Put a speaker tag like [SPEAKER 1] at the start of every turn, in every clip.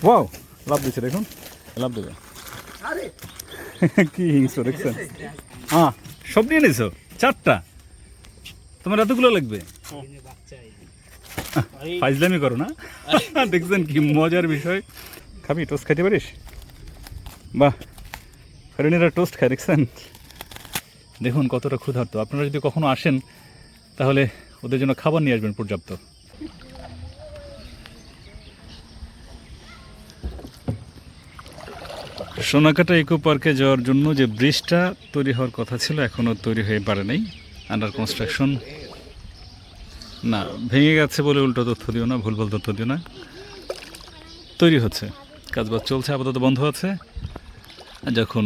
[SPEAKER 1] Wow, লাভ দিচ্ছে দেখুন, লাভ দেবে। কি হিংস্র দেখছেন? হ্যাঁ, সব নিয়ে নিছো, 4টা। তোমার এতগুলো লাগবে? ফাইজলামি করো না। দেখছেন কি মজার বিষয়। খাবি, টোস্ট খাইতে পারিস? বাহ, হরিণীরা টোস্ট খায়, দেখছেন? দেখুন কতটা ক্ষুধার্ত। আপনারা যদি কখনো আসেন তাহলে ওদের জন্য খাবার নিয়ে আসবেন পর্যাপ্ত। সোনাকাটা ইকো পার্কে যাওয়ার জন্য যে ব্রিজটা তৈরি হওয়ার কথা ছিল এখনও তৈরি হয়ে পারে নাই, আন্ডার কনস্ট্রাকশন। না, ভেঙে গেছে বলে উল্টো তথ্য দিও না, ভুলভাল তথ্য দিও না। তৈরি হচ্ছে, কাজবাজ চলছে, আপাতত বন্ধ আছে। যখন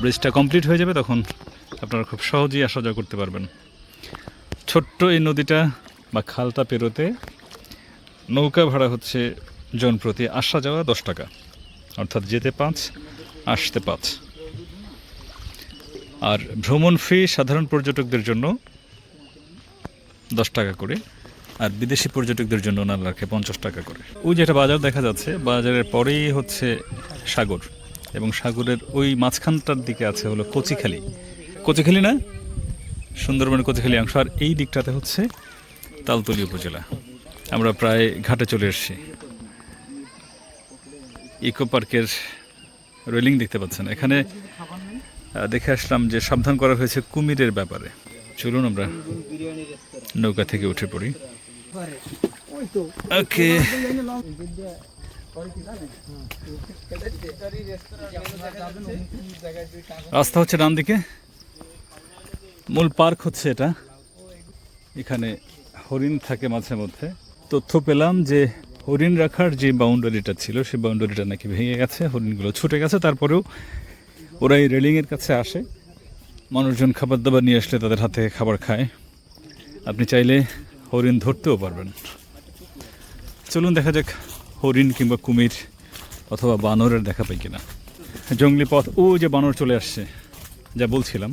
[SPEAKER 1] ব্রিজটা কমপ্লিট হয়ে যাবে তখন আপনারা খুব সহজেই আসা যাওয়া করতে পারবেন। ছোট্ট এই নদীটা বা খালটা পেরোতে নৌকা ভাড়া হচ্ছে জনপ্রতি আসা যাওয়া 10 টাকা, অর্থাৎ যেতে 5, আসতে 5। আর ভ্রমণ ফি সাধারণ পর্যটকদের জন্য 10 টাকা করে, আর বিদেশি পর্যটকদের জন্য ওনারা রাখে 50 টাকা করে। ওই যেটা বাজার দেখা যাচ্ছে, বাজারের পরেই হচ্ছে সাগর, এবং সাগরের ওই মাঝখানটার দিকে আছে হলো কচিখালি। কচিখালি না, সুন্দরবনের কচিখালি অংশ। আর এই দিকটাতে হচ্ছে তালতলী উপজেলা। আমরা প্রায় ঘাটে চলে এসেছি। ইকো পার্কের রেলিং দেখতে পাচ্ছেন এখানে। দেখে আসলাম যে সাবধান করা হয়েছে কুমিরের ব্যাপারে। চলুন আমরা নৌকা থেকে উঠে পড়ি। ওকে, রাস্তা হচ্ছে ডান দিকে, মূল পার্ক হচ্ছে এটা। এখানে হরিণ থাকে মাঝে মধ্যে। তথ্য পেলাম যে হরিণ রাখার যে বাউন্ডারিটা ছিল সেই বাউন্ডারিটা নাকি ভেঙে গেছে, হরিণগুলো ছুটে গেছে। তারপরেও ওরা এই রেলিংয়ের কাছে আসে, মানুষজন খাবার দাবার নিয়ে আসলে তাদের হাতে খাবার খায়। আপনি চাইলে হরিণ ধরতেও পারবেন। চলুন দেখা যাক হরিণ কিংবা কুমির অথবা বানরের দেখা পাই কিনা। জঙ্গলি পথ, ও যে বানর চলে আসছে, যা বলছিলাম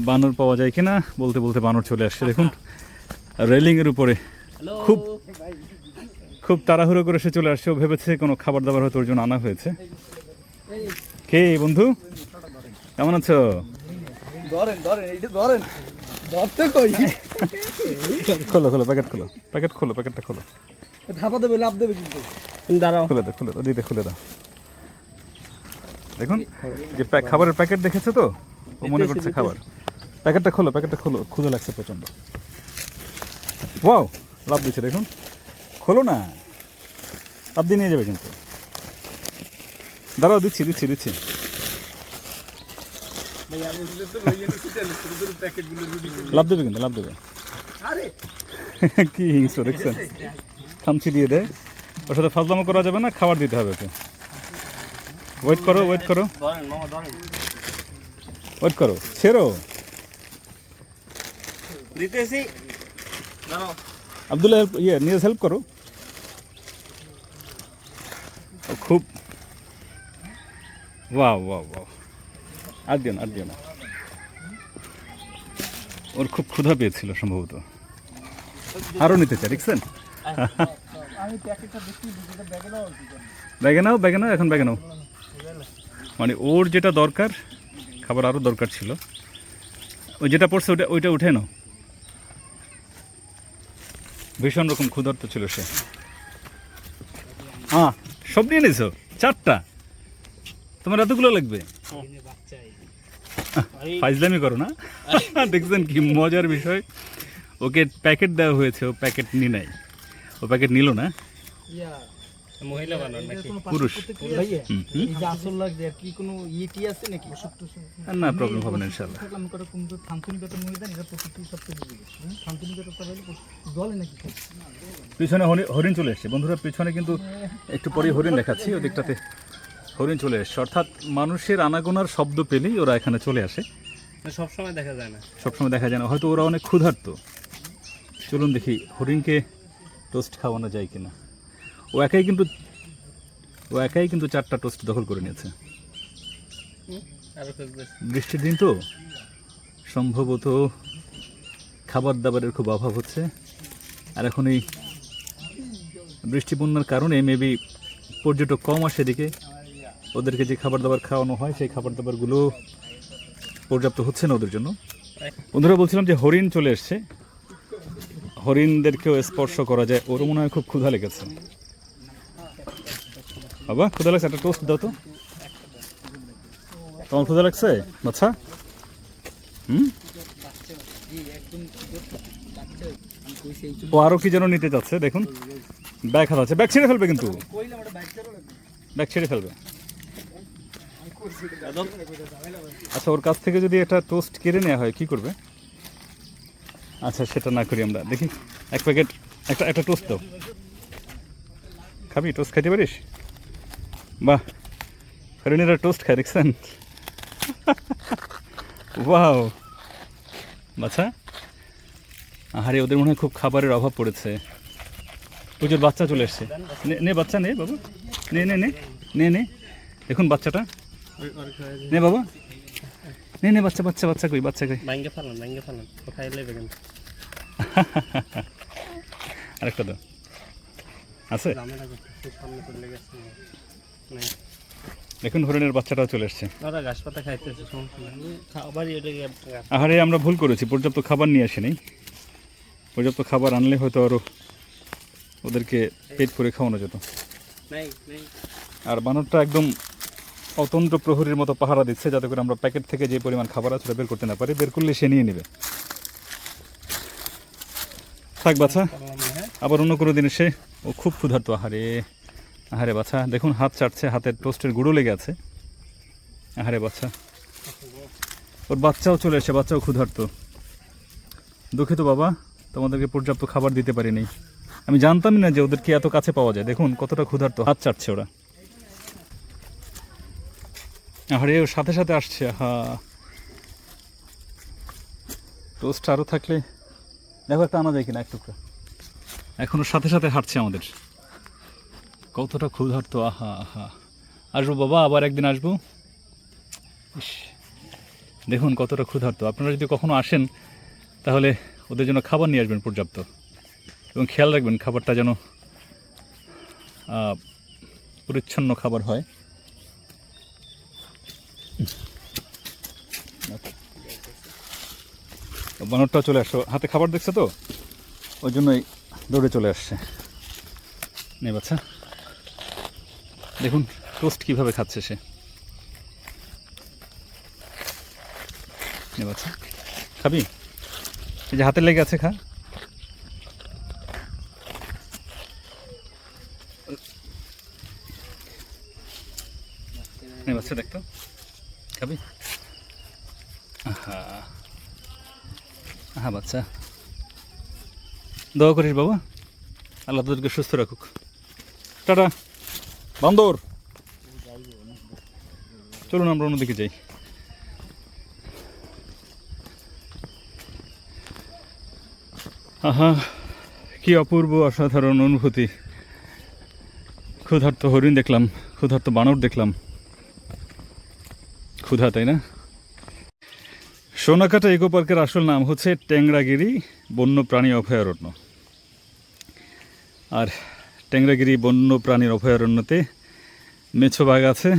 [SPEAKER 1] বানর পাওয়া যায় কিনা বলতে বলতে বানর চলে আসছে। দেখুন রেলিংয়ের উপরে খুব খুব তাড়াহুড়ো করে সে চলে আসছে। ও ভেবেছে কোনো খাবার দাবার হয়তো ওর জন্য আনা হয়েছে। কে বন্ধু, কেমন আছো? খোলো খোলো, প্যাকেট খোলো, প্যাকেট খোলো, প্যাকেটটা খোলো।
[SPEAKER 2] ধাপা দেবে, লাভ দেবে কিন্তু। দাঁড়াও,
[SPEAKER 1] খুলে দাও, খুলে দাও, দিতে খুলে দাও। দেখুন যে খাবারের প্যাকেট দেখেছে তো, ও মনে করছে খাবার। প্যাকেটটা খোলো, প্যাকেটটা খোলো, ক্ষুধা লাগছে প্রচন্ড। ওয়াও, লাভ দিচ্ছে দেখুন। খোলো না, লাভ দিয়ে নিয়ে যাবে কিন্তু। দাঁড়াও, দিচ্ছি দিচ্ছি দিচ্ছি। লাভ দেবে কিন্তু, লাভ দেবে। কি হিংস্র দেখছেন, খামচি দিয়ে দেয়। ওর সাথে ফাজলামো করা যাবে না, খাবার দিতে হবে ওকে। ওয়েট করো, ওয়েট করো, ওয়েট করো, ছেড়ো। আব্দুল্লাহ নিয়াজ হেল্প করো। খুব ওয়াও ওয়াও ওয়াও, আর দিও না, আর দিও না। ওর খুব ক্ষুধা পেয়েছিল সম্ভবত, আরও নিতে চাই, দেখছেন? ব্যাগে নাও, ব্যাগে নাও, এখন ব্যাগে নাও। মানে ওর যেটা দরকার, খাবার আরও দরকার ছিল। ওই যেটা পড়ছে ওইটা উঠে নাও। ভীষণ রকম ক্ষুধার্ত ছিল সে। হ্যাঁ, সব নিয়ে নিছো, 4টা। তোমার এতগুলো লাগবে? ফাইজলামি করো না। দেখছেন কি মজার বিষয়। ওকে প্যাকেট দেওয়া হয়েছে, ও প্যাকেট নিয়ে নাই, ও প্যাকেট নিল না।
[SPEAKER 2] মহিলা বানর নাকি
[SPEAKER 1] পুরুষ? না, প্রবলেম হবে না ইনশাআল্লাহ। পিছনে হরিণ চলে এসছে বন্ধুরা, পিছনে কিন্তু একটু পরে হরিণ দেখাচ্ছি। ওদিকটাতে হরিণ চলে এসছে, অর্থাৎ মানুষের আনাগোনার শব্দ পেলেই ওরা এখানে চলে আসে।
[SPEAKER 2] সবসময় দেখা যায় না,
[SPEAKER 1] সবসময় দেখা যায় না, হয়তো ওরা অনেক ক্ষুধার্ত। চলুন দেখি হরিণকে টোস্ট খাওয়ানো যায় কিনা। ও একাই কিন্তু 4টা টোস্ট দখল করে নিয়েছে। বৃষ্টির দিন তো সম্ভবত খাবার দাবারের খুব অভাব হচ্ছে। আর এখন এই বৃষ্টি বন্যার কারণে মেবি পর্যটক কম আসে এদিকে, ওদেরকে যে খাবার দাবার খাওয়ানো হয় সেই খাবার দাবারগুলো পর্যাপ্ত হচ্ছে না ওদের জন্য। বন্ধুরা বলছিলাম যে হরিণ চলে এসছে, হরিণদেরকেও স্পর্শ করা যায়। ওর মনে হয় খুব ক্ষুধা লেগেছে। বাবা ক্ষুধা লাগছে, একটা টোস্ট দাও তো। তোমার ক্ষুধা লাগছে বাচ্চা? ও আরো কি যেন নিতে যাচ্ছে, দেখুন ব্যাগ হারাচ্ছে। ব্যাগ ছেড়ে ফেলবে কিন্তু, ব্যাগ ছেড়ে ফেলবে। আচ্ছা ওর কাছ থেকে যদি একটা টোস্ট কেড়ে নেওয়া হয় কি করবে? আচ্ছা সেটা না করি আমরা, দেখি এক প্যাকেট একটা টোস্ট দাও। খাবি? টোস্ট খাইতে পারিস? বাহ, হরিণেরা টোস্ট খায় দেখছেন? ওয়াও বাচ্চা, আরে ওদের মনে হয় খুব খাবারের অভাব পড়েছে। প্রচুর বাচ্চা চলে এসছে। নে বাচ্চা, নে বাবু, নে নে নে নে নে দেখুন বাচ্চাটা, নে বাবা নে নে। বাচ্চা বাচ্চা বাচ্চা কই, বাচ্চা কই? আরেকটা দাও, আছে? দেখুন হরিণের বাচ্চাটাও চলে এসছে। আহারে আমরা ভুল করেছি, পর্যাপ্ত খাবার নিয়ে আসেনি। পর্যাপ্ত খাবার আনলে হয়তো আরো ওদেরকে পেট করে খাওয়ানো যেত। আর বানরটা একদম অতন্ত্র প্রহরীর মতো পাহারা দিচ্ছে, যাতে করে আমরা প্যাকেট থেকে যে পরিমাণ খাবার আছে বের করতে না পারি। বের করলে সে নিয়ে নেবে। থাক বাচ্চা, আবার অন্য কোনো দিন এসে। ও খুব ক্ষুধার্ত। আহারে আহারে বাচ্চা, দেখুন হাত চাটছে, হাতের টোস্টের গুঁড়ো লেগে আছে। আহারে বাচ্চা, ওর বাচ্চাও চলে এসে, বাচ্চাও ক্ষুধার্ত। দুঃখিত বাবা, তোমাদেরকে পর্যাপ্ত খাবার দিতে পারিনি। আমি জানতামই না যে ওদেরকে এত কাছে পাওয়া যায়। দেখুন কতটা ক্ষুধার্ত, হাত চাটছে ওরা। আরে ওর সাথে সাথে আসছে। হা, টোস্ট আরও থাকলে দেখো একটা আনা যায় কিনা, একটু এখন ওর সাথে সাথে হাঁটছে আমাদের। কতটা ক্ষুধার্ত। আহা আহা, আসবো বাবা, আবার একদিন আসবো। দেখুন কতটা ক্ষুধার্ত। আপনারা যদি কখনো আসেন তাহলে ওদের জন্য খাবার নিয়ে আসবেন পর্যাপ্ত, এবং খেয়াল রাখবেন খাবারটা যেন পরিচ্ছন্ন খাবার হয়। বানরটাও চলে আসছো, হাতে খাবার দেখছে তো, ওই জন্যই দৌড়ে চলে আসছে। নে বাচ্চা, দেখুন টোস্ট কিভাবে খাচ্ছে সে। নে বাচ্চা, খাবি? এই যে হাতে লেগে আছে, খা। নে বাচ্চা, দেখতো, খাবি? আহা আহা বাচ্চা, দোয়া করিস বাবা, আল্লাহ তোদেরকে সুস্থ রাখুক। টাটা বান্দর, চলুন আমরা অন্যদিকে যাই। আহা কি অপূর্ব অসাধারণ অনুভূতি। ক্ষুধার্ত হরিণ দেখলাম, ক্ষুধার্ত বানর দেখলাম। ক্ষুধা, তাই না? সোনাকাটা ইকো পার্কের আসল নাম হচ্ছে টেংরাগিরি বন্যপ্রাণী অভয়ারণ্য। আর টেংরাগিরি বন্যপ্রাণীর অভয়ারণ্যতে মেছোবাঘ আছে।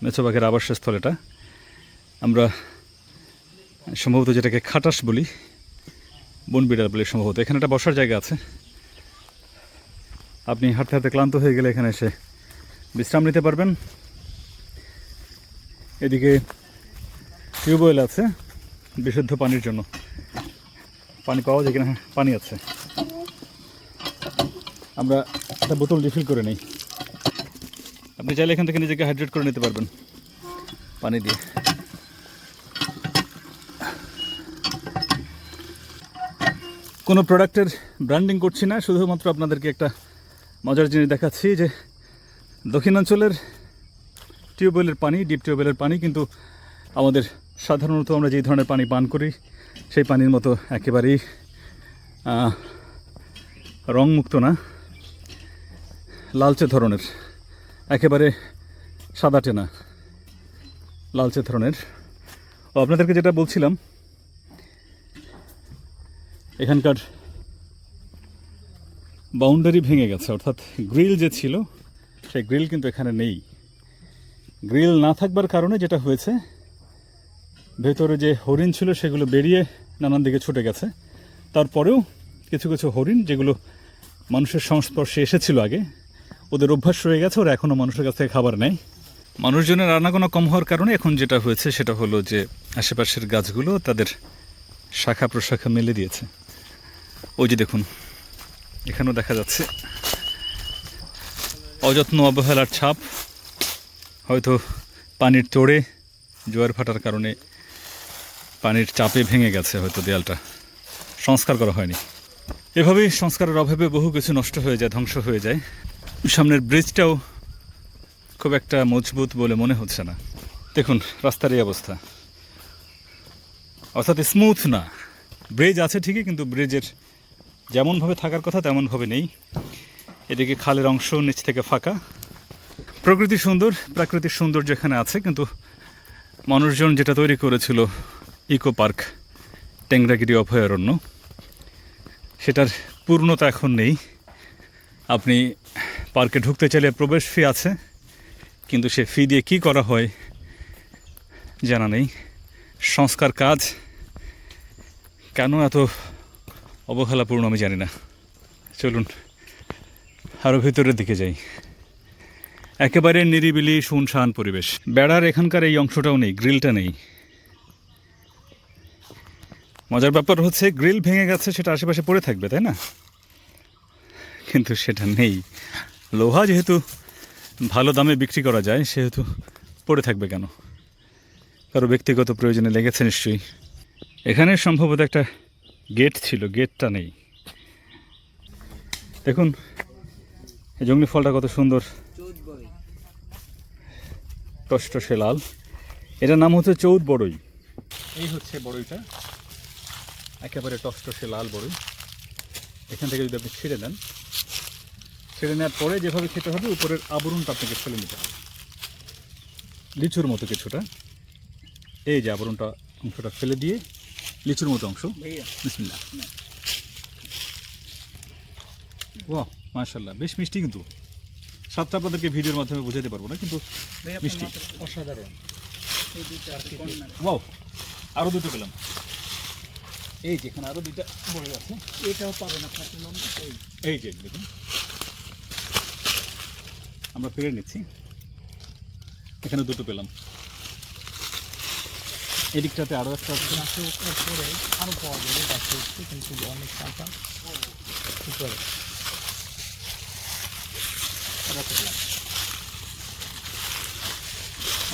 [SPEAKER 1] মেছোবাঘের আবাসস্থল এটা। আমরা সম্ভবত যেটাকে খাটাস বলি, বনবিড়াল বলি সম্ভবত। এখানে একটা বসার জায়গা আছে। আপনি হাঁটতে হাঁটতে ক্লান্ত হয়ে গেলে এখানে এসে বিশ্রাম নিতে পারবেন। এদিকে টিউবওয়েল আছে বিশুদ্ধ পানির জন্য। পানি পাওয়া যায় কিনা? হ্যাঁ, পানি আছে। আমরা একটা বোতল রিফিল করে নিই। আপনি চাইলে এখান থেকে নিজেকে হাইড্রেট করে নিতে পারবেন পানি দিয়ে। কোনো প্রোডাক্টের ব্র্যান্ডিং করছি না, শুধুমাত্র আপনাদেরকে একটা মজার জিনিস দেখাচ্ছি যে দক্ষিণাঞ্চলের টিউবওয়েলের পানি, ডিপ টিউবওয়েলের পানি কিন্তু আমাদের সাধারণত আমরা যেই ধরনের পানি পান করি সেই পানির মতো একেবারেই রংমুক্ত না, লালচে ধরনের, একেবারে সাদাটে না, লালচে ধরনের। ও আপনাদেরকে যেটা বলছিলাম, এখানকার বাউন্ডারি ভেঙে গেছে, অর্থাৎ গ্রিল যে ছিল সেই গ্রিল কিন্তু এখানে নেই। গ্রিল না থাকবার কারণে যেটা হয়েছে, ভেতরে যে হরিণ ছিল সেগুলো বেরিয়ে নানান দিকে ছুটে গেছে। তারপরেও কিছু কিছু হরিণ যেগুলো মানুষের সংস্পর্শে এসেছিল আগে, ওদের অভ্যাস রয়ে গেছে, ওরা এখনও মানুষের কাছ থেকে খাবার নেয়। মানুষজনের আনাগোনা কম হওয়ার কারণে এখন যেটা হয়েছে সেটা হলো যে আশেপাশের গাছগুলো তাদের শাখা প্রশাখা মেলে দিয়েছে। ওই যে দেখুন, এখানেও দেখা যাচ্ছে অযত্ন অবহেলার ছাপ। হয়তো পানির তোড়ে জোয়ার ভাটার কারণে পানির চাপে ভেঙে গেছে হয়তো দেয়ালটা, সংস্কার করা হয়নি। এভাবেই সংস্কারের অভাবে বহু কিছু নষ্ট হয়ে যায়, ধ্বংস হয়ে যায়। সামনের ব্রিজটাও খুব একটা মজবুত বলে মনে হচ্ছে না। দেখুন রাস্তার এই অবস্থা, অর্থাৎ স্মুথ না। ব্রিজ আছে ঠিকই, কিন্তু ব্রিজের যেমনভাবে থাকার কথা তেমনভাবে নেই। এদিকে খালের অংশ নিচ থেকে ফাঁকা। প্রকৃতি সুন্দর, প্রাকৃতিক সৌন্দর্য এখানে আছে, কিন্তু মানুষজন যেটা তৈরি করেছিল ইকো পার্ক টেংরাগিরি অভয়ারণ্য, সেটার পূর্ণতা এখন নেই। আপনি পার্কে ঢুকতে চাইলে প্রবেশ ফি আছে, কিন্তু সে ফি দিয়ে কী করা হয় জানা নেই। সংস্কার কাজ কেন এত অবহেলাপূর্ণ আমি জানি না। চলুন আরও ভিতরের দিকে যাই। একেবারে নিরিবিলি শুনশান পরিবেশ। বেড়ার এখানকার এই অংশটাও নেই, গ্রিলটা নেই। মজার ব্যাপার হচ্ছে গ্রিল ভেঙে গেছে, সেটা আশেপাশে পড়ে থাকবে, তাই না? কিন্তু সেটা নেই। লোহা যেহেতু ভালো দামে বিক্রি করা যায়, সেহেতু পড়ে থাকবে কেন? কারো ব্যক্তিগত প্রয়োজনে লেগেছে নিশ্চয়ই। এখানে সম্ভবত একটা গেট ছিল, গেটটা নেই। দেখুন এই জঙ্গলি ফলটা কত সুন্দর, টসটসে লাল। এটার নাম হচ্ছে চৌদ বড়ই। এই হচ্ছে বড়ইটা, একেবারে টসটসে লাল বড়ই। এখান থেকে যদি আপনি ছিঁড়ে নেন, ছেড়ে নেওয়ার পরে যেভাবে খেতে হবে, উপরের আবরণটা আপনাকে ফেলে নিতে হবে, লিচুর মতো কিছুটা। এই যে আবরণটা অংশটা ফেলে দিয়ে লিচুর মতো অংশ। বিসমিল্লাহ। বাহ মাশাআল্লাহ, বেশ মিষ্টি। কিন্তু স্বাদটা আপনাদেরকে ভিডিওর মাধ্যমে বোঝাতে পারবো না, কিন্তু মিষ্টি, অসাধারণ। ওয়াও, আরও দুটো পেলাম। এই যেখানে আরও দুইটা বড় আছে, এটাও পাবেন আপনার। এই যে দেখুন, আমরা পেরে নিচ্ছি। এখানে দুটো পেলাম, এদিকটাতে আরও একটা আছে, উপরে আরও পাওয়া যাবে, গাছে কিন্তু অনেক কাঁচা উপরে।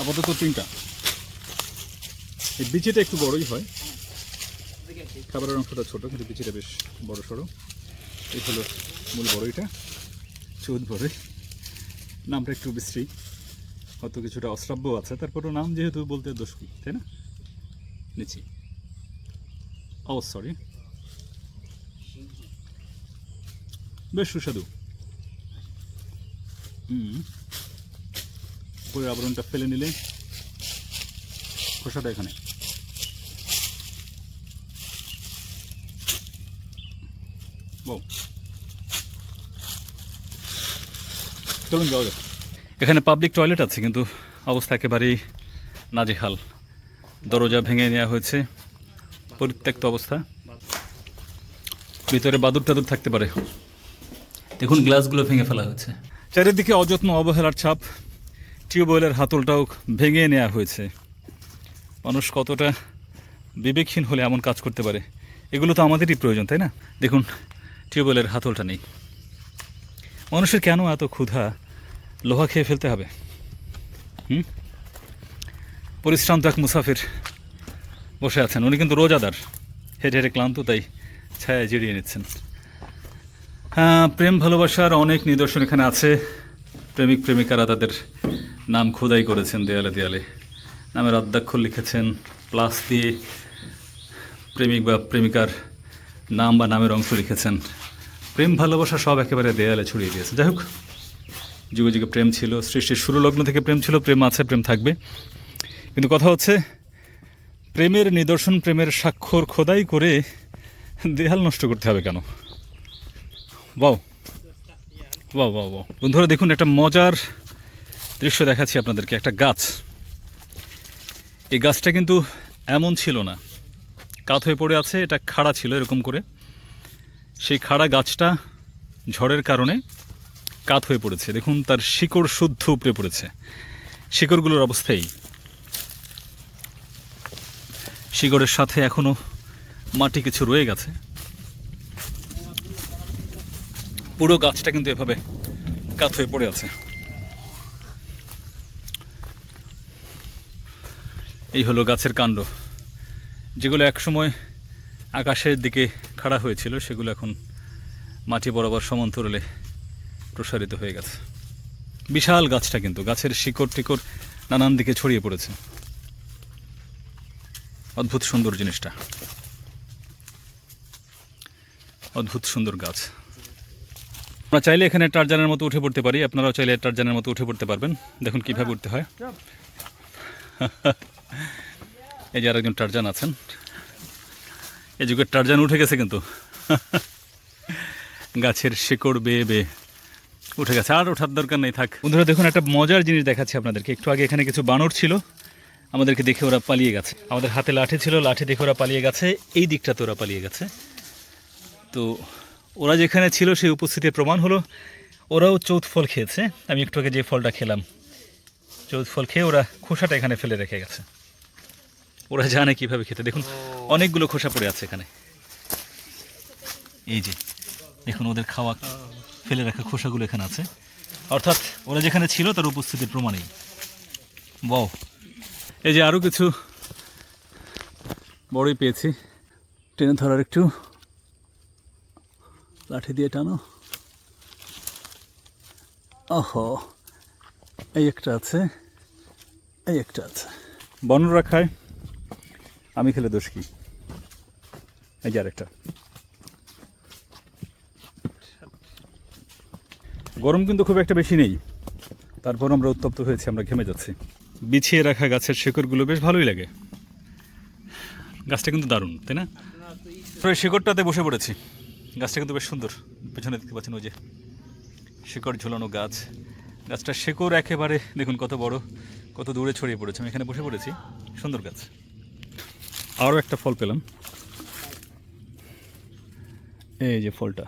[SPEAKER 1] আপাতত তিনটা। এই বিচিটা একটু বড়ই হয়, খাবারের অংশটা ছোট, কিন্তু বিচিটা বেশ বড় সড়ো। এই হলো মূল বড়ইটা, চৌদ বড়ই। নামটা একটু বিশ্রী, হয়তো কিছুটা অশ্রাব্য আছে, তারপরেও নাম যেহেতু বলতে দোষ কি, তাই না? নিচ্ছি। ও সরি, বেশ সুস্বাদু। উপরের আবরণটা ফেলে নিলে খোসাটা এখানে। চলুন যাওয়া যাক। এখানে পাবলিক টয়লেট আছে, কিন্তু অবস্থা একেবারেই নাজেহাল। দরজা ভেঙে নেওয়া হয়েছে, পরিত্যক্ত অবস্থা। ভিতরে বাদুর টাদুর থাকতে পারে। দেখুন গ্লাসগুলো ভেঙে ফেলা হয়েছে। চারিদিকে অযত্ন অবহেলার ছাপ। টিউবওয়েলের হাতলটাও ভেঙে নেওয়া হয়েছে। মানুষ কতটা বিবেকহীন হলে এমন কাজ করতে পারে? এগুলো তো আমাদেরই প্রয়োজন, তাই না? দেখুন টিউবওয়েলের হাতলটা নেই। মানুষের কেন এত ক্ষুধা, লোহা খেয়ে ফেলতে হবে? পরিশ্রান্ত এক মুসাফির বসে আছেন, উনি কিন্তু রোজাদার, হেঁটে হেঁটে ক্লান্ত, তাই ছায়া জিরিয়ে নিচ্ছেন। হ্যাঁ, প্রেম ভালোবাসার অনেক নিদর্শন এখানে আছে। প্রেমিক প্রেমিকারা তাদের নাম খোদাই করেছেন দেয়ালে দেয়ালে, নামের আদ্যাক্ষর লিখেছেন, প্লাস দিয়ে প্রেমিক বা প্রেমিকার নাম বা নামের অংশ লিখেছেন। প্রেম ভালোবাসা সব একেবারে দেয়ালে ছড়িয়ে দিয়েছে। যাই হোক, যুগে যুগে প্রেম ছিল, সৃষ্টির শুরু লগ্ন থেকে প্রেম ছিল, প্রেম আছে, প্রেম থাকবে। কিন্তু কথা হচ্ছে, প্রেমের নিদর্শন, প্রেমের স্বাক্ষর খোদাই করে দেয়াল নষ্ট করতে হবে কেন? বাও, বাহ বাহ বাহ, বন্ধুরা দেখুন একটা মজার দৃশ্য দেখাচ্ছি আপনাদেরকে। একটা গাছ, এই গাছটা কিন্তু এমন ছিল না, কাত হয়ে পড়ে আছে, এটা খাড়া ছিল এরকম করে। সেই খাড়া গাছটা ঝড়ের কারণে কাত হয়ে পড়েছে। দেখুন তার শিকড় শুদ্ধ উপড়ে পড়েছে, শিকড়গুলোর অবস্থাই, শিকড়ের সাথে এখনো মাটি কিছু রয়ে গেছে। পুরো গাছটা কিন্তু এভাবে কাত হয়ে পড়ে আছে। এই হলো গাছের কাণ্ড, যেগুলো একসময় আকাশের দিকে খাড়া হয়েছিল সেগুলো এখন মাটি বরাবর সমান্তরালে প্রসারিত হয়ে গেছে। বিশাল গাছটা, কিন্তু গাছের শিকড় টিকড় নানান দিকে ছড়িয়ে পড়েছে। অদ্ভুত সুন্দর জিনিসটা, অদ্ভুত সুন্দর গাছ। আমরা চাইলে এখানে টারজানের মতো উঠে পড়তে পারি, আপনারাও চাইলে টারজানের মতো উঠে পড়তে পারবেন। দেখুন কিভাবে উঠতে হয়। এই যে আরেকজন টারজান আছেন, এই যুগের টারজান উঠে গেছে কিন্তু গাছের শিকড় বেয়ে বেয়ে উঠে গেছে, আর ওঠার দরকার নেই, থাক। বন্ধুরা দেখুন একটা মজার জিনিস দেখাচ্ছি আপনাদেরকে। একটু আগে এখানে কিছু বানর ছিল, আমাদেরকে দেখে ওরা পালিয়ে গেছে। আমাদের হাতে লাঠি ছিল, লাঠি দেখে ওরা পালিয়ে গেছে। এই দিকটাতে ওরা পালিয়ে গেছে। তো ওরা যেখানে ছিল সেই উপস্থিতির প্রমাণ হলো ওরাও চৌথ ফল খেয়েছে। আমি একটু আগে যে ফলটা খেলাম, চৌথ ফল খেয়ে ওরা খোসাটা এখানে ফেলে রেখে গেছে। ওরা জানে কিভাবে খেতে। দেখুন অনেকগুলো খোসা পড়ে আছে এখানে, এই যে দেখুন ওদের খাওয়া ফেলে রাখা খোসাগুলো এখানে আছে। অর্থাৎ ওরা যেখানে ছিল তার উপস্থিতির প্রমাণেই। বাহ, এই যে আরও কিছু বড়ই পেয়েছি। টেনে ধরার একটু লাঠি দিয়ে টানো। ওহো, এই একটা আছে, এই একটা আছে। বনরা খায়, আমি খেলে দোষ কি? এই যে আরেকটা। গরম কিন্তু খুব একটা বেশি নেই, তারপর আমরা উত্তপ্ত হয়েছি, আমরা ঘেমে যাচ্ছি। বিছিয়ে রাখা গাছের শেকড়গুলো বেশ ভালোই লাগে। গাছটা কিন্তু দারুণ, তাই না? প্রায় শেকড়টাতে বসে পড়েছি। গাছটা কিন্তু বেশ সুন্দর, পেছনে দেখতে পাচ্ছেন ওই যে শিকড় ঝুলানো গাছ। গাছটার শিকড় একেবারে দেখুন কত বড়, কত দূরে ছড়িয়ে পড়েছে। আমি এখানে বসে পড়েছি, সুন্দর গাছ। আরও একটা ফল পেলাম, এই যে ফলটা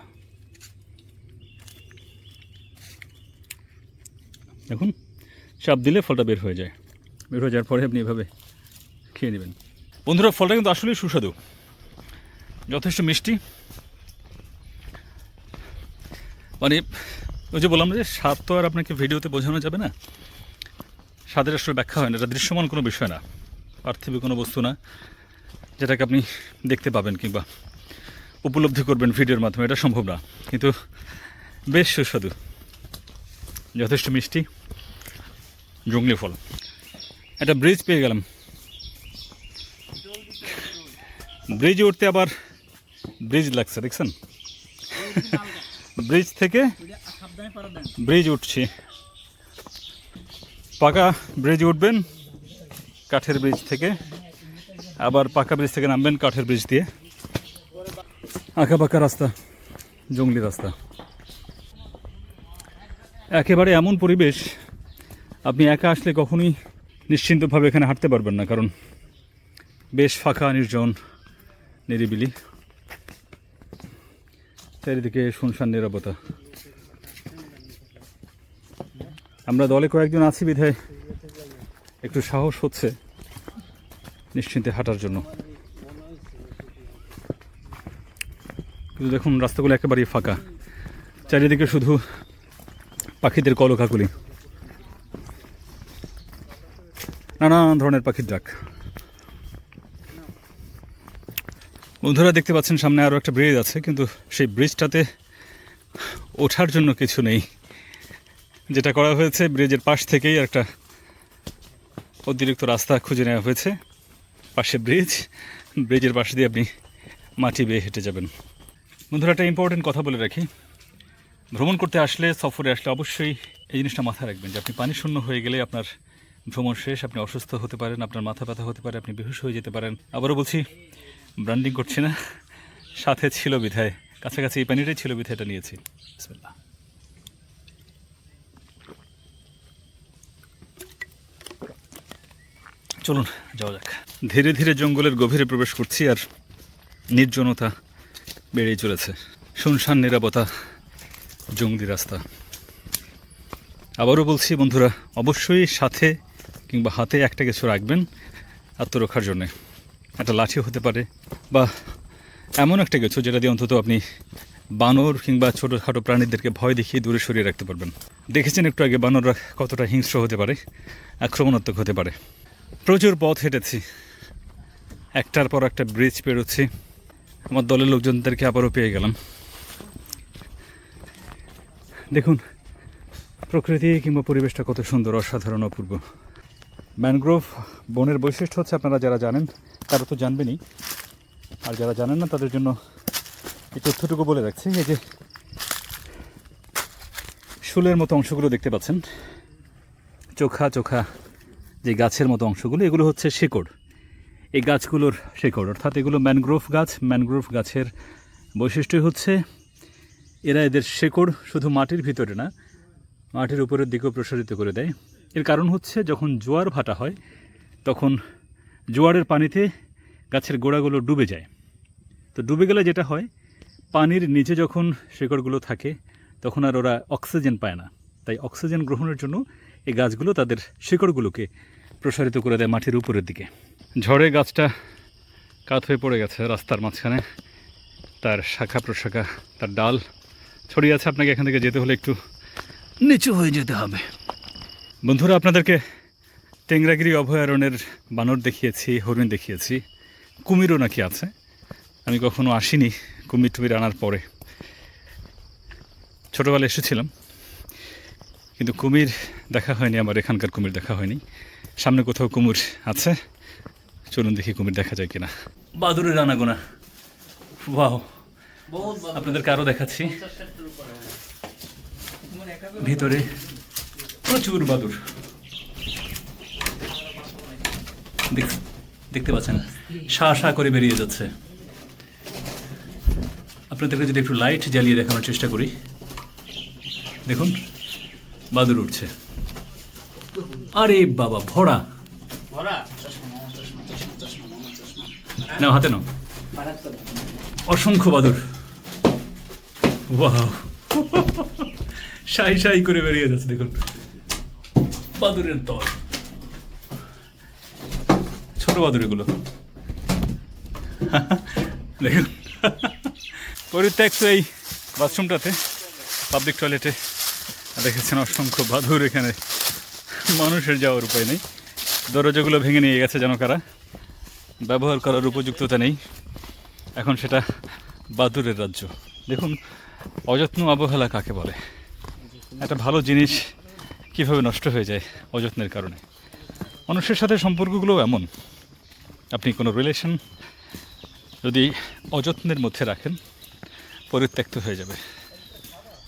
[SPEAKER 1] দেখুন, চাপ দিলে ফলটা বের হয়ে যায়। বের হয়ে যাওয়ার পরে আপনি এভাবে খেয়ে নেবেন। বন্ধুরা ফলটা কিন্তু আসলেই সুস্বাদু, যথেষ্ট মিষ্টি। মানে ওই যে বললাম যে স্বাদ তো আর আপনাকে ভিডিওতে বোঝানো যাবে না, স্বাদের আসলে ব্যাখ্যা হয় না। এটা দৃশ্যমান কোনো বিষয় না, পার্থিব কোনো বস্তু না যেটাকে আপনি দেখতে পাবেন কিংবা উপলব্ধি করবেন ভিডিওর মাধ্যমে, এটা সম্ভব না। কিন্তু বেশ সুস্বাদু, যথেষ্ট মিষ্টি, জঙ্গলি ফল। একটা ব্রিজ পেয়ে গেলাম, ব্রিজে উঠতে আবার ব্রিজ লাগছে, দেখছেন? ব্রিজ থেকে ব্রিজ উঠছি। পাকা ব্রিজ উঠবেন কাঠের ব্রিজ থেকে, আবার পাকা ব্রিজ থেকে নামবেন কাঠের ব্রিজ দিয়ে। আঁকা পাকা রাস্তা, জঙ্গলি রাস্তা, একেবারে এমন পরিবেশ আপনি একা আসলে কখনোই নিশ্চিন্তভাবে এখানে হাঁটতে পারবেন না, কারণ বেশ ফাঁকা, নির্জন, নিরিবিলি, চারিদিকে শুনশান নীরবতা। আমরা দলে কয়েকজন আছি বিধায় একটু সাহস হচ্ছে নিশ্চিন্তে হাঁটার জন্য। কিন্তু দেখুন রাস্তাগুলো একেবারেই ফাঁকা, চারিদিকে শুধু পাখিদের কলকাকলি, নানান ধরনের পাখির ডাক। বন্ধুরা দেখতে পাচ্ছেন সামনে আরও একটা ব্রিজ আছে, কিন্তু সেই ব্রিজটাতে ওঠার জন্য কিছু নেই। যেটা করা হয়েছে, ব্রিজের পাশ থেকেই একটা অতিরিক্ত রাস্তা খুঁজে নেওয়া হয়েছে। পাশে ব্রিজ, ব্রিজের পাশ দিয়ে আপনি মাটি বেয়ে হেঁটে যাবেন। বন্ধুরা একটা ইম্পর্টেন্ট কথা বলে রাখি, ভ্রমণ করতে আসলে, সফরে আসলে অবশ্যই এই জিনিসটা মাথায় রাখবেন যে আপনি পানি শূন্য হয়ে গেলে আপনার ভ্রমণ শেষ, আপনি অসুস্থ হতে পারেন, আপনার মাথা ব্যথা হতে পারে, আপনি বেহুশ হয়ে যেতে পারেন। আবারও বলছি, ব্র্যান্ডিং করছি না, সাথে ছিল বিধায়, কাছাকাছি এই পানিটাই ছিল বিধায় এটা নিয়েছি। বিসমিল্লাহ। চলুন যাওয়া যাক। ধীরে ধীরে জঙ্গলের গভীরে প্রবেশ করছি, আর নির্জনতা বেড়েই চলেছে। শুনশান নিরাপত্তা, জঙ্গলি রাস্তা। আবারও বলছি বন্ধুরা, অবশ্যই সাথে কিংবা হাতে একটা কিছু রাখবেন আত্মরক্ষার জন্যে। একটা লাঠি হতে পারে, বা এমন একটা কিছু যেটা দিয়ে অন্তত আপনি বানর কিংবা ছোটোখাটো প্রাণীদেরকে ভয় দেখিয়ে দূরে সরিয়ে রাখতে পারবেন। দেখেছেন একটু আগে বানররা কতটা হিংস্র হতে পারে, আক্রমণাত্মক হতে পারে। প্রচুর পথ হেঁটেছি, একটার পর একটা ব্রিজ পেরোচ্ছি। আমার দলের লোকজনদেরকে আবারও পেয়ে গেলাম। দেখুন প্রকৃতি কিংবা পরিবেশটা কত সুন্দর, অসাধারণ, অপূর্ব। ম্যানগ্রোভ বনের বৈশিষ্ট্য হচ্ছে, আপনারা যারা জানেন তারা তো জানবেনই, আর যারা জানেন না তাদের জন্য এই তথ্যটুকু বলে রাখছি। এই যে শুলের মতো অংশগুলো দেখতে পাচ্ছেন, চোখা চোখা যে গাছের মতো অংশগুলো, এগুলো হচ্ছে শিকড়। এই গাছগুলোর শিকড়, অর্থাৎ এগুলো ম্যানগ্রোভ গাছ। ম্যানগ্রোভ গাছের বৈশিষ্ট্যই হচ্ছে এরা এদের শিকড় শুধু মাটির ভিতরে না, মাটির উপরের দিকেও প্রসারিত করে দেয়। এর কারণ হচ্ছে যখন জোয়ার ভাটা হয় তখন জোয়ারের পানিতে গাছের গোড়াগুলো ডুবে যায়। তো ডুবে গেলে যেটা হয়, পানির নিচে যখন শিকড়গুলো থাকে তখন আর ওরা অক্সিজেন পায় না। তাই অক্সিজেন গ্রহণের জন্য এই গাছগুলো তাদের শিকড়গুলোকে প্রসারিত করে দেয় মাটির উপরের দিকে। ঝড়ে গাছটা কাত হয়ে পড়ে গেছে রাস্তার মাঝখানে, তার শাখা প্রশাখা, তার ডাল ছড়িয়ে আছে। আপনাকে এখান থেকে যেতে হলে একটু নিচু হয়ে যেতে হবে। বন্ধুরা, আপনাদেরকে টেংরাগিরি অভয়ারণ্যের বানর দেখিয়েছি, হরিণ দেখিয়েছি, কুমিরও নাকি আছে। আমি কখনো আসিনি কুমির টুমির আনার পরে। ছোটোবেলা এসেছিলাম, কিন্তু কুমির দেখা হয়নি আমার, এখানকার কুমির দেখা হয়নি। সামনে কোথাও কুমির আছে, চলুন দেখি কুমির দেখা যায় কিনা। বাদুরের আনাগোনা, ওয়াও! আপনাদেরকে আরও দেখাচ্ছি। ভিতরে প্রচুর বাদুর দেখতে পাচ্ছেন, শা করে বেরিয়ে যাচ্ছে। আপনাদেরকে যদি একটু লাইট জ্বালিয়ে দেখানোর চেষ্টা করি, দেখুন বাদুর উঠছে। আরে বাবা, ভরা না, হাতে নাও, অসংখ্য বাদুর। ওয়াও, শাই করে বেরিয়ে যাচ্ছে। দেখুন বাদুরের দল, ছোট বাদুর এগুলো। দেখুন পরিত্যক্ত এই বাথরুমটাতে, পাবলিক টয়লেটে দেখেছেন অসংখ্য বাদুর। এখানে মানুষের যাওয়ার উপায় নেই, দরজাগুলো ভেঙে নিয়ে গেছে যেন কারা, ব্যবহার করার উপযুক্ততা নেই। এখন সেটা বাদুরের রাজ্য। দেখুন অযত্ন অবহেলা কাকে বলে। একটা ভালো জিনিস কীভাবে নষ্ট হয়ে যায় অযত্নের কারণে। মানুষের সাথে সম্পর্কগুলোও এমন, আপনি কোনো রিলেশন যদি অযত্নের মধ্যে রাখেন, পরিত্যক্ত হয়ে যাবে,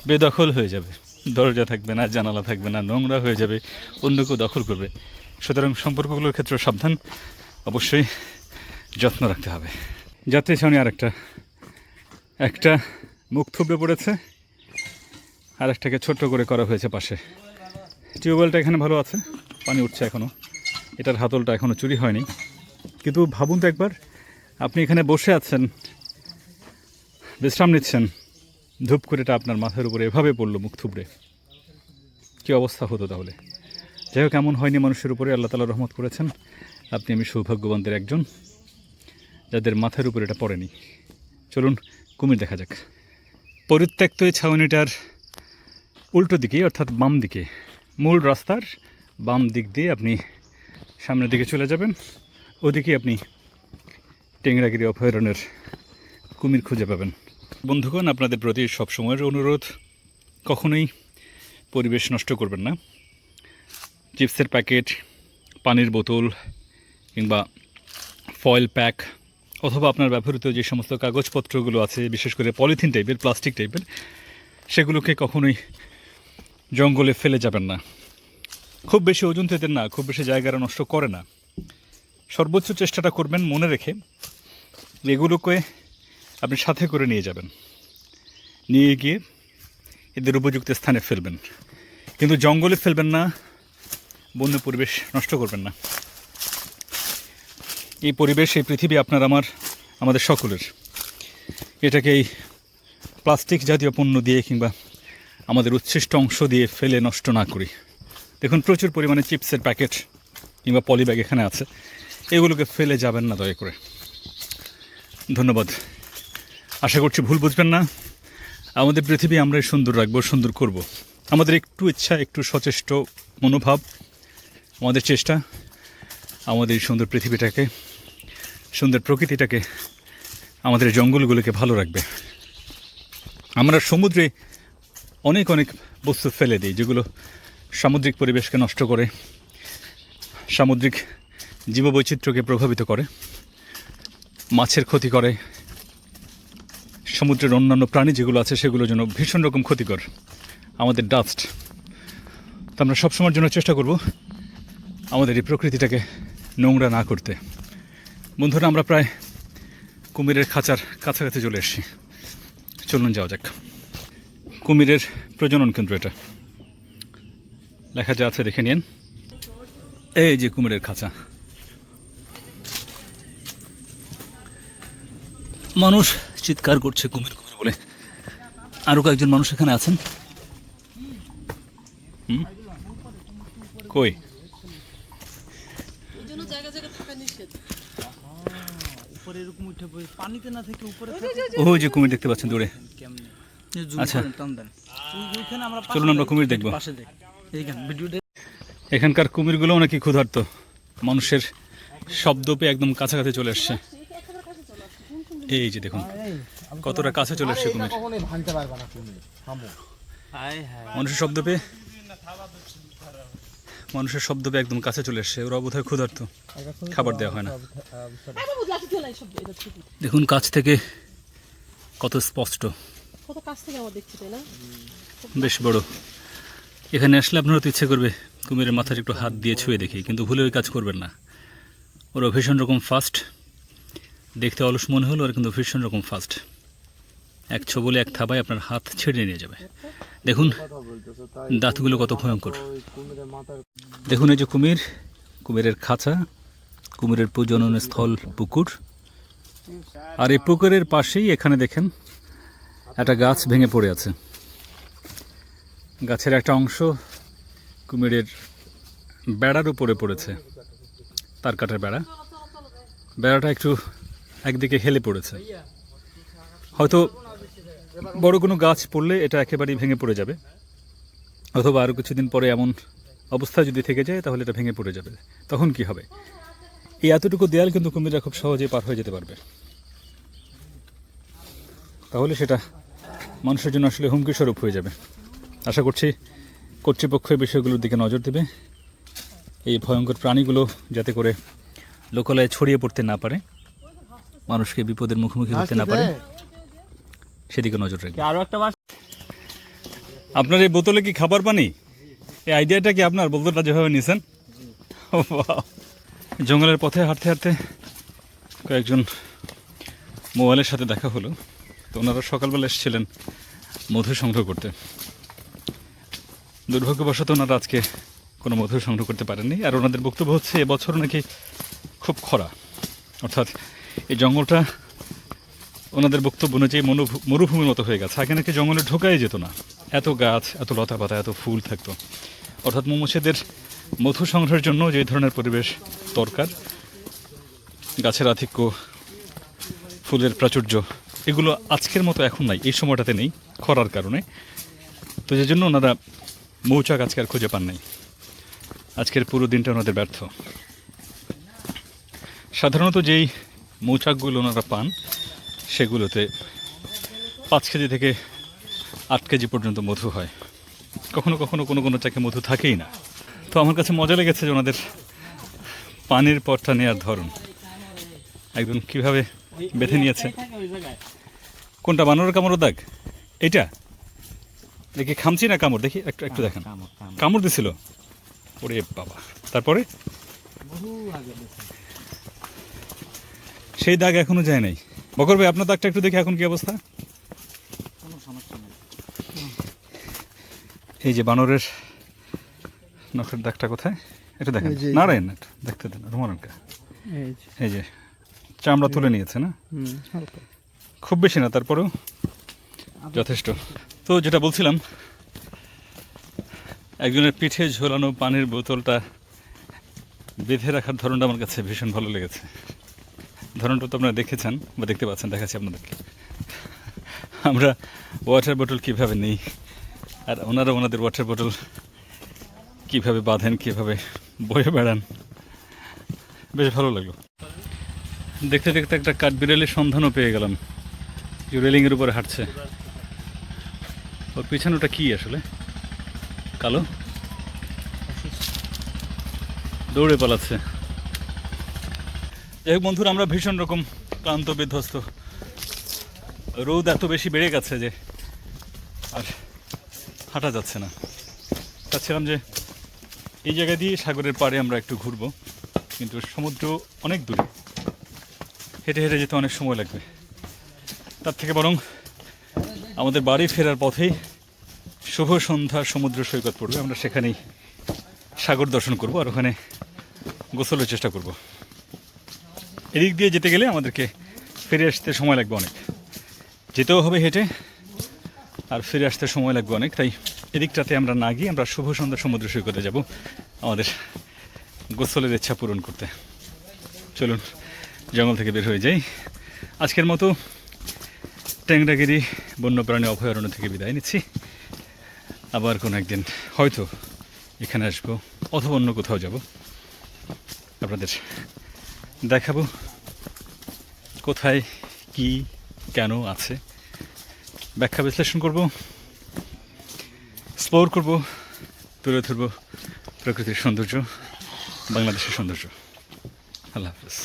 [SPEAKER 1] বেদখল হয়ে যাবে। দরজা থাকবে না, জানালা থাকবে না, নোংরা হয়ে যাবে, অন্য কেউ দখল করবে। সুতরাং সম্পর্কগুলোর ক্ষেত্রে সাবধান, অবশ্যই যত্ন রাখতে হবে। যাত্রী ছাউনি আর একটা মুখ থুবড়ে পড়েছে, আর একটাকে ছোট্ট করে করা হয়েছে পাশে। টিউবওয়েলটা এখানে ভালো আছে, পানি উঠছে এখনও, এটার হাতলটা এখনও চুরি হয়নি। কিন্তু ভাবুন তো একবার, আপনি এখানে বসে আছেন, বিশ্রাম নিচ্ছেন, ধূপ করে এটা আপনার মাথার উপরে এভাবে পড়লো মুখ থুবড়ে, কী অবস্থা হতো তাহলে? যাই হোক, এমন হয়নি মানুষের উপরে, আল্লাহ তাআলা রহমত করেছেন। আপনি আমি সৌভাগ্যবানদের একজন, যাদের মাথার উপরে এটা পড়েনি। চলুন কুমির দেখা যাক। পরিত্যক্ত এই ছাউনিটার উল্টো দিকে, অর্থাৎ বাম দিকে, মূল রাস্তার বাম দিক দিয়ে আপনি সামনের দিকে চলে যাবেন। ওদিকে আপনি টেংরাগিরি অভয়ারণ্যের কুমির খুঁজে পাবেন। বন্ধুগণ, আপনাদের প্রতি সবসময়ের অনুরোধ, কখনোই পরিবেশ নষ্ট করবেন না। চিপসের প্যাকেট, পানির বোতল কিংবা ফয়েল প্যাক, অথবা আপনার ব্যবহৃত যে সমস্ত কাগজপত্রগুলো আছে, বিশেষ করে পলিথিন টাইপের, প্লাস্টিক টাইপের, সেগুলোকে কখনোই জঙ্গলে ফেলে যাবেন না। খুব বেশি ওজন তেতেন না, খুব বেশি জায়গাটা নষ্ট করে না। সর্বোচ্চ চেষ্টাটা করবেন মনে রেখে এগুলোকে আপনি সাথে করে নিয়ে যাবেন, নিয়ে গিয়ে এদের উপযুক্ত স্থানে ফেলবেন। কিন্তু জঙ্গলে ফেলবেন না, বন্য পরিবেশ নষ্ট করবেন না। এই পরিবেশ, এই পৃথিবী আপনার আমাদের সকলের। এটাকে এই প্লাস্টিক জাতীয় পণ্য দিয়ে কিংবা আমাদের উচ্ছিষ্ট অংশ দিয়ে ফেলে নষ্ট না করি। দেখুন প্রচুর পরিমাণে চিপসের প্যাকেট কিংবা পলিব্যাগ এখানে আছে, এগুলোকে ফেলে যাবেন না দয়া করে। ধন্যবাদ। আশা করছি ভুল বুঝবেন না। আমাদের পৃথিবী আমরাই সুন্দর রাখবো, সুন্দর করব। আমাদের একটু ইচ্ছা, একটু সচেষ্ট মনোভাব, আমাদের চেষ্টা আমাদের এই সুন্দর পৃথিবীটাকে, সুন্দর প্রকৃতিটাকে, আমাদের জঙ্গলগুলোকে ভালো রাখবে। আমরা সমুদ্রে অনেক অনেক বস্তু ফেলে দিই যেগুলো সামুদ্রিক পরিবেশকে নষ্ট করে, সামুদ্রিক জীববৈচিত্র্যকে প্রভাবিত করে, মাছের ক্ষতি করে, সমুদ্রের অন্যান্য প্রাণী যেগুলো আছে সেগুলোর জন্য ভীষণ রকম ক্ষতিকর আমাদের ডাস্ট। তো আমরা সবসময়ের জন্য চেষ্টা করব আমাদের এই প্রকৃতিটাকে নোংরা না করতে। বন্ধুরা, আমরা প্রায় কুমিরের খাঁচার কাছাকাছি চলে এসেছি। চলুন যাওয়া যাক। কুমিরের প্রজনন কেন্দ্র এটা, লেখা যা আছে দেখে নিন। এই যে কুমিরের খাঁচা। মানুষ চিৎকার করছে কুমির কুমির বলে। আরও কয়েকজন মানুষ এখানে আছেন। কই? ওই যে কুমির দেখতে পাচ্ছেন দূরে। আচ্ছা, চলুন আমরা কুমির দেখবো। এখানকার কুমিরগুলো নাকি ক্ষুধার্ত, মানুষের শব্দ পেয়ে একদম কাছাকাছি চলে আসছে। এই যে দেখুন কতটা কাছে চলে আসছে কুমির। মানুষের শব্দ পেয়ে একদম কাছে চলে আসছে। ওরা বোধহয় ক্ষুধার্ত, খাবার দেওয়া হয় না। দেখুন কাছ থেকে কত স্পষ্ট, বেশ বড়। এখানে আসলে আপনারও তো ইচ্ছে করবে কুমিরের মাথার একটু হাত দিয়ে ছুঁয়ে দেখি, কিন্তু ভুলে ওই কাজ করবেন না। ওরা ভীষণ রকম ফাস্ট। দেখতে অলস মনে হলো, আর কিন্তু ভীষণ রকম ফাস্ট। এক ছোবলে এক থাবায় আপনার হাত ছেড়ে নিয়ে যাবে। দেখুন দাঁতগুলো কত ভয়ঙ্কর। দেখুন এই যে কুমির, কুমিরের খাঁচা, কুমিরের প্রজনন স্থল পুকুর। আর এই পুকুরের পাশেই এখানে দেখেন একটা গাছ ভেঙে পড়ে আছে। গাছের একটা অংশ কুমিরের বেড়ার উপরে পড়েছে, তার কাটার বেড়া। বেড়াটা একটু একদিকে হেলে পড়েছে। হয়তো বড় কোনো গাছ পড়লে এটা একেবারেই ভেঙে পড়ে যাবে, অথবা আরও কিছুদিন পরে এমন অবস্থা যদি থেকে যায় তাহলে এটা ভেঙে পড়ে যাবে। তখন কি হবে? এই এতটুকু দেয়াল কিন্তু কুমিররা খুব সহজেই পার হয়ে যেতে পারবে। তাহলে সেটা মানুষের জন্য আসলে হুমকি স্বরূপ হয়ে যাবে। আশা করছি কর্তৃপক্ষ এই বিষয়গুলোর দিকে নজর দেবে, এই ভয়ঙ্কর প্রাণীগুলো যাতে করে লোকালয়ে ছড়িয়ে পড়তে না পারে, মানুষকে বিপদের মুখোমুখি হতে না পারে, সেদিকে নজর রাখবে। আপনার এই বোতলে কি খাবার পানি? এই আইডিয়াটা কি আপনার? বোতলটা যেভাবে নিয়েছেন। জঙ্গলের পথে হাঁটতে হাঁটতে কয়েকজন মোবাইলের সাথে দেখা হলো। তো ওনারা সকালবেলা এসেছিলেন মধু সংগ্রহ করতে। দুর্ভাগ্যবশত ওনারা আজকে কোনো মধু সংগ্রহ করতে পারেননি। আর ওনাদের বক্তব্য হচ্ছে এবছর নাকি খুব খরা, অর্থাৎ এই জঙ্গলটা ওনাদের বক্তব্য অনুযায়ী মরুভূমির মতো হয়ে গেছে। আগে নাকি জঙ্গলে ঢোকাই যেত না, এত গাছ, এত লতা পাতা, এত ফুল থাকতো। অর্থাৎ মৌমাছিদের মধু সংগ্রহের জন্য যে ধরনের পরিবেশ দরকার, গাছের আধিক্য, ফুলের প্রাচুর্য, এগুলো আজকের মতো এখন নাই, এই সময়টাতে নেই খরার কারণে। তো যে জন্য ওনারা মৌচাক আজকে আর খুঁজে পান নাই। আজকের পুরো দিনটা ওনাদের ব্যর্থ। সাধারণত যেই মৌচাকগুলো ওনারা পান সেগুলোতে 5 কেজি থেকে 8 কেজি পর্যন্ত মধু হয়। কখনো কখনো কোনো চাকে মধু থাকেই না। তো আমার কাছে মজা লেগেছে যে ওনাদের পানির পটটা নেওয়ার ধরন, একদম কীভাবে বেঁধে নিয়েছে। কোনটা? বানরের কামড়ের দাগ এইটা? দেখি খামচি না কামড়? দেখি একটু একটু দেখেন। কামড় দিছিল? ওরে বাবা! তারপরে সেই দাগ এখনো যায় নাই। বকর ভাই, আপনার দাগটা একটু দেখি এখন কি অবস্থা। এই যে বানরের নখের দাগটা কোথায় একটু দেখেন। নারায়ণ, একটু দেখতে দেন রুমানকা। এই যে চামড়া তুলে নিয়েছে না, খুব বেশি না, তারপরেও যথেষ্ট। তো যেটা বলছিলাম, একজনের পিঠে ঝোলানো পানির বোতলটা বেঁধে রাখার ধরনটা আমার কাছে ভীষণ ভালো লেগেছে। ধরনটা তো আপনারা দেখেছেন বা দেখতে পাচ্ছেন, দেখাচ্ছি আপনাদেরকে। আমরা ওয়াটার বোতল কীভাবে নিই, আর ওনারা ওনাদের ওয়াটার বোতল কীভাবে বাঁধেন, কীভাবে বয়ে বেড়ান, বেশ ভালো লাগলো। দেখতে দেখতে একটা কাঠবিড়ালির সন্ধানও পেয়ে গেলাম, যে রেলিংয়ের উপরে হাঁটছে। ওর পিছনেটা কি আসলে? কালো, দৌড়ে পালাচ্ছে। যাই হোক বন্ধুরা, আমরা ভীষণ রকম ক্লান্ত, বিধ্বস্ত। রোদ এত বেশি বেড়ে গেছে যে আর হাঁটা যাচ্ছে না। চাচ্ছিলাম যে এই জায়গা দিয়ে সাগরের পাড়ে আমরা একটু ঘুরবো, কিন্তু সমুদ্র অনেক দূরে, হেঁটে হেঁটে যেতে অনেক সময় লাগবে। তার থেকে বরং আমাদের বাড়ি ফেরার পথেই শুভ সন্ধ্যার সমুদ্র সৈকত পড়বে, আমরা সেখানেই সাগর দর্শন করব আর ওখানে গোসলের চেষ্টা করব। এদিক দিয়ে যেতে গেলে আমাদেরকে ফিরে আসতে সময় লাগবে অনেক, যেতেও হবে হেঁটে, আর ফিরে আসতে সময় লাগবে অনেক। তাই এদিকটাতে আমরা না গিয়ে আমরা শুভ সন্ধ্যা সমুদ্র সৈকতে যাব আমাদের গোসলের ইচ্ছা পূরণ করতে। চলুন জঙ্গল থেকে বের হয়ে যাই। আজকের মতো ট্যাংরাগিরি বন্যপ্রাণী অভয়ারণ্য থেকে বিদায় নিচ্ছি। আবার কোনো একদিন হয়তো এখানে আসবো অথবা অন্য কোথাও যাব, আপনাদের দেখাবো কোথায় কি কেন আছে, ব্যাখ্যা বিশ্লেষণ করব, এক্সপ্লোর করব, তুলে ধরব প্রকৃতির সৌন্দর্য, বাংলাদেশের সৌন্দর্য। আল্লাহ হাফেজ।